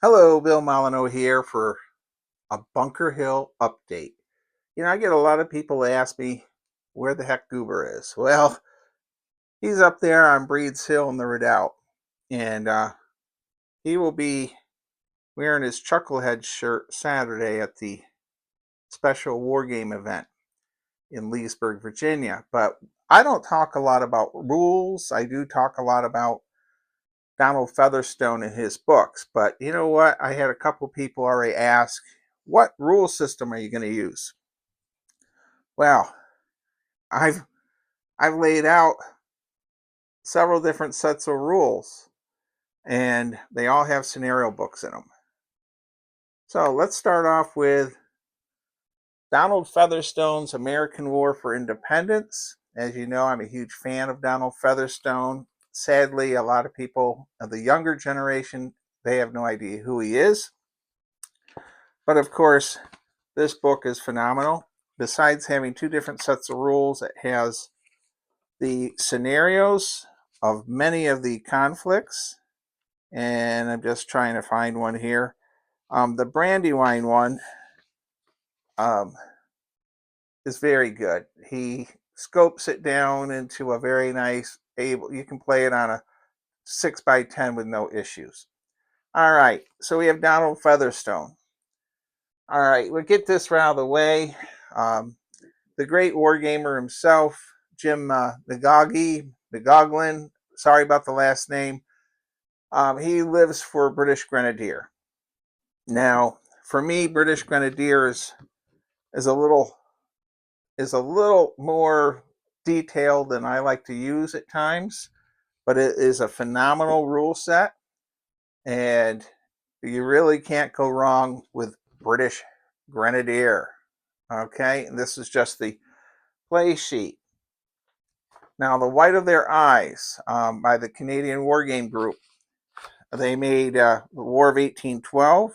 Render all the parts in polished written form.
Hello, Bill Molyneux here for a Bunker Hill update. I get a lot of people ask me where the heck Goober is. Well, he's up there on Breeds Hill in the Redoubt, and he will be wearing his Chucklehead shirt Saturday at the special war game event in Leesburg, Virginia. But I don't talk a lot about rules. I do talk a lot about Donald Featherstone in his books. But you know what? I had a couple people already ask, what rule system are you going to use? Well, I've I've laid out several different sets of rules, and they all have scenario books in them. So let's start off with Donald Featherstone's American War for Independence. As you know, I'm a huge fan of Donald Featherstone. Sadly, a lot of people of the younger generation, they have no idea who he is. But of course, this book is phenomenal. Besides having two different sets of rules, it has the scenarios of many of the conflicts, and I'm just trying to find one here. The Brandywine one um, is very good. He scopes it down into a very nice able. You can play it on a 6x10 with no issues. All right, so we have Donald Featherstone. All right, we'll get this out of the way. Um, the great wargamer himself, Jim McGoglin. Sorry about the last name. He lives for British Grenadier. Now, for me, British Grenadier is a little is a little more detailed than I like to use at times, but it is a phenomenal rule set, and you really can't go wrong with British Grenadier. Okay, and this is just the play sheet. Now, The White of Their Eyes by the Canadian Wargame Group. They made the War of 1812.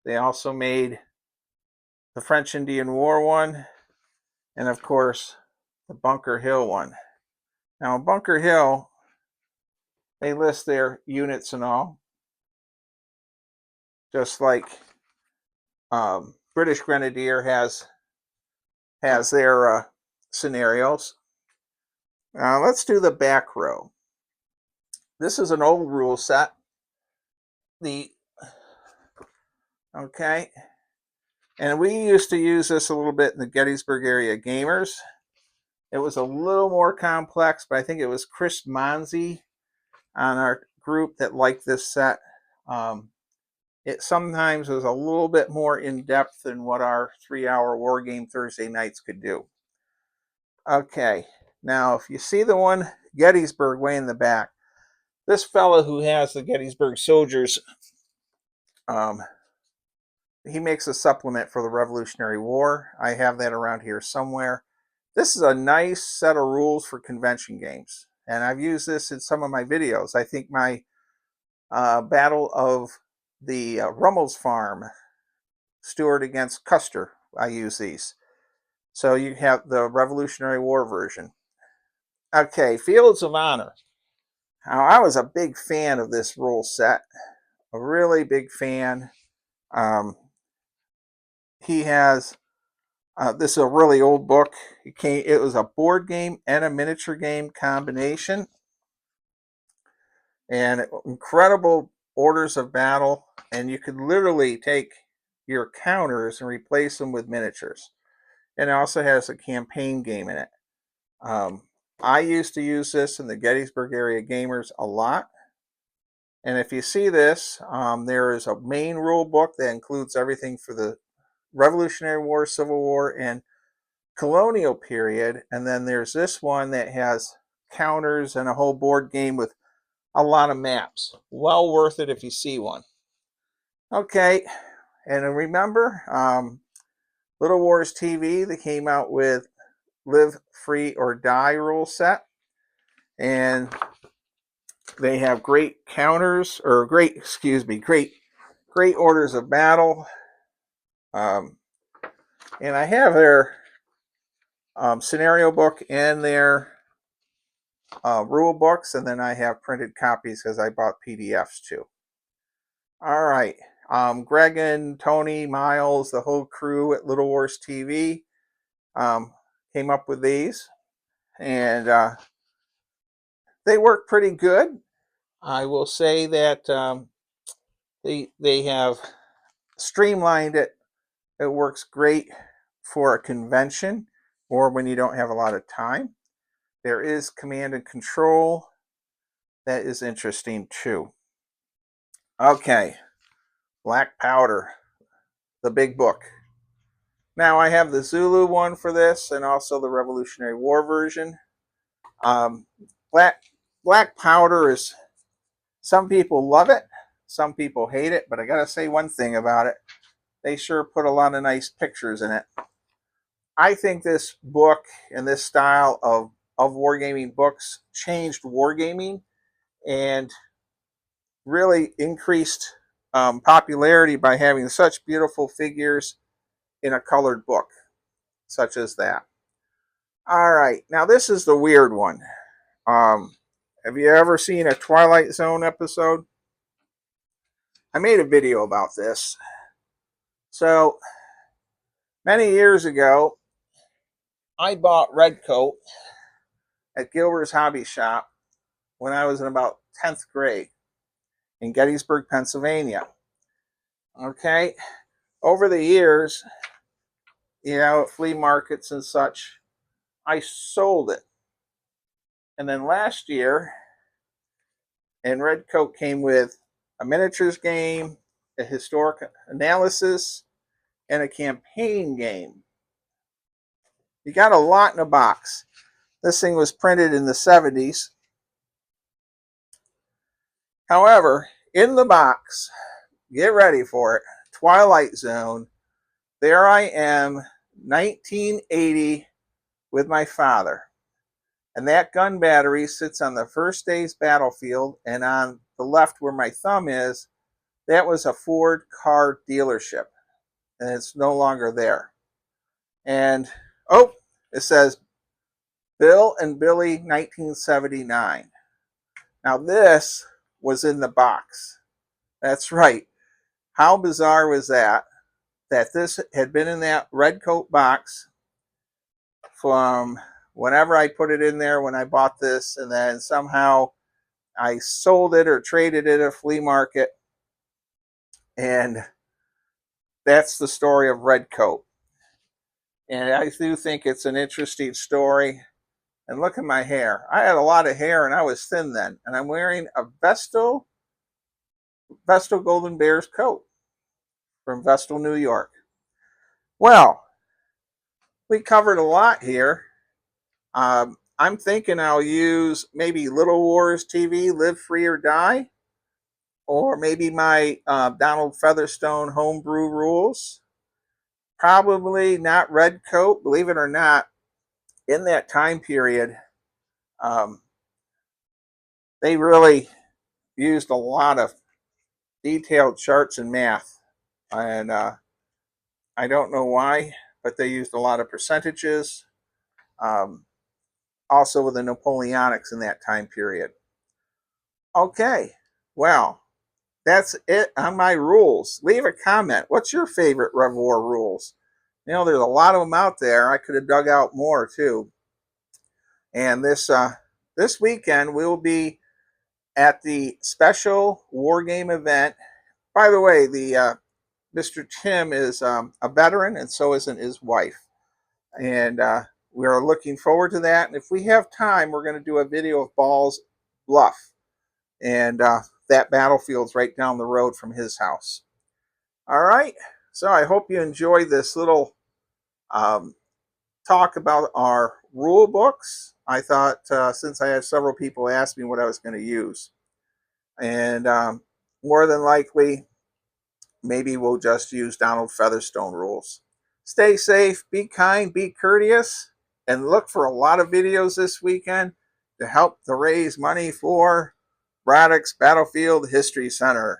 They also made the French Indian War one, and of course, the Bunker Hill one. Now, Bunker Hill, they list their units and all, just like British Grenadier has their scenarios. Let's do the back row. This is an old rule set. The okay, and we used to use this a little bit in the Gettysburg area gamers. It was a little more complex, but I think it was Chris Monzi on our group that liked this set. It sometimes was a little bit more in depth than what our 3-hour war game Thursday nights could do. Okay, now if you see the one Gettysburg way in the back, this fellow who has the Gettysburg soldiers, um, he makes a supplement for the Revolutionary War. I have that around here somewhere. This is a nice set of rules for convention games, and I've used this in some of my videos. I think my Battle of the Rummel's Farm, Stuart against Custer, I use these. So you have the Revolutionary War version. Okay, Fields of Honor. Now, I was a big fan of this rule set, a really big fan. Um, he has this is a really old book. It was a board game and a miniature game combination, and incredible orders of battle. And you could literally take your counters and replace them with miniatures. And it also has a campaign game in it. Um, I used to use this in the Gettysburg area gamers a lot. And if you see this, there is a main rule book that includes everything for the Revolutionary War, Civil War, and colonial period. And then there's this one that has counters and a whole board game with a lot of maps. Well worth it if you see one. Okay, and remember, Little Wars TV, they came out with Live Free or Die rule set, and they have great counters, or great orders of battle. Um, and I have their scenario book and their rule books, and then I have printed copies because I bought PDFs too. All right. Greg and Tony, Miles, the whole crew at Little Wars TV um, came up with these, and they work pretty good. I will say that they have streamlined it. It works great for a convention or when you don't have a lot of time. There is command and control. That is interesting too. Okay, Black Powder, the big book. Now I have the Zulu one for this and also the Revolutionary War version. Um, Black Black Powder is, some people love it, some people hate it, but I gotta say one thing about it. They sure put a lot of nice pictures in it. I think this book and this style of wargaming books changed wargaming and really increased popularity by having such beautiful figures in a colored book, such as that. All right, now this is the weird one. Have you ever seen a Twilight Zone episode? I made a video about this. So many years ago, I bought Redcoat at Gilbert's Hobby Shop when I was in about 10th grade in Gettysburg, Pennsylvania. Okay, over the years, at flea markets and such, I sold it. And then last year, and Redcoat came with a miniatures game, a historic analysis, and a campaign game. You got a lot in a box. This thing was printed in the 70s. However, in the box, get ready for it, Twilight Zone, there I am, 1980, with my father. And that gun battery sits on the first day's battlefield, and on the left where my thumb is, that was a Ford car dealership. And it's no longer there. And, oh, it says Bill and Billy 1979. Now this was in the box. That's right. How bizarre was that? That this had been in that Redcoat box from whenever I put it in there when I bought this, and then somehow I sold it or traded it at a flea market. And that's the story of Redcoat. And I do think it's an interesting story. And look at my hair. I had a lot of hair and I was thin then. And I'm wearing a Vestal Golden Bears coat from Vestal, New York. Well, we covered a lot here. I'm thinking I'll use maybe Little Wars TV, Live Free or Die, or maybe my Donald Featherstone homebrew rules. Probably not Redcoat, believe it or not. In that time period, um, they really used a lot of detailed charts and math. And I don't know why, but they used a lot of percentages. Um, also with the Napoleonics in that time period. Okay, well, that's it on my rules. Leave a comment. What's your favorite Rev War rules? There's a lot of them out there. I could have dug out more too. And this weekend we'll be at the special war game event. By the way, the Mr. Tim is a veteran, and so isn't his wife. And we are looking forward to that. And if we have time, we're going to do a video of Ball's Bluff. And that battlefield's right down the road from his house. All right. So I hope you enjoyed this little talk about our rule books. I thought since I had several people ask me what I was going to use. And more than likely, maybe we'll just use Donald Featherstone rules. Stay safe, be kind, be courteous, and look for a lot of videos this weekend to help to raise money for Braddock's Battlefield History Center.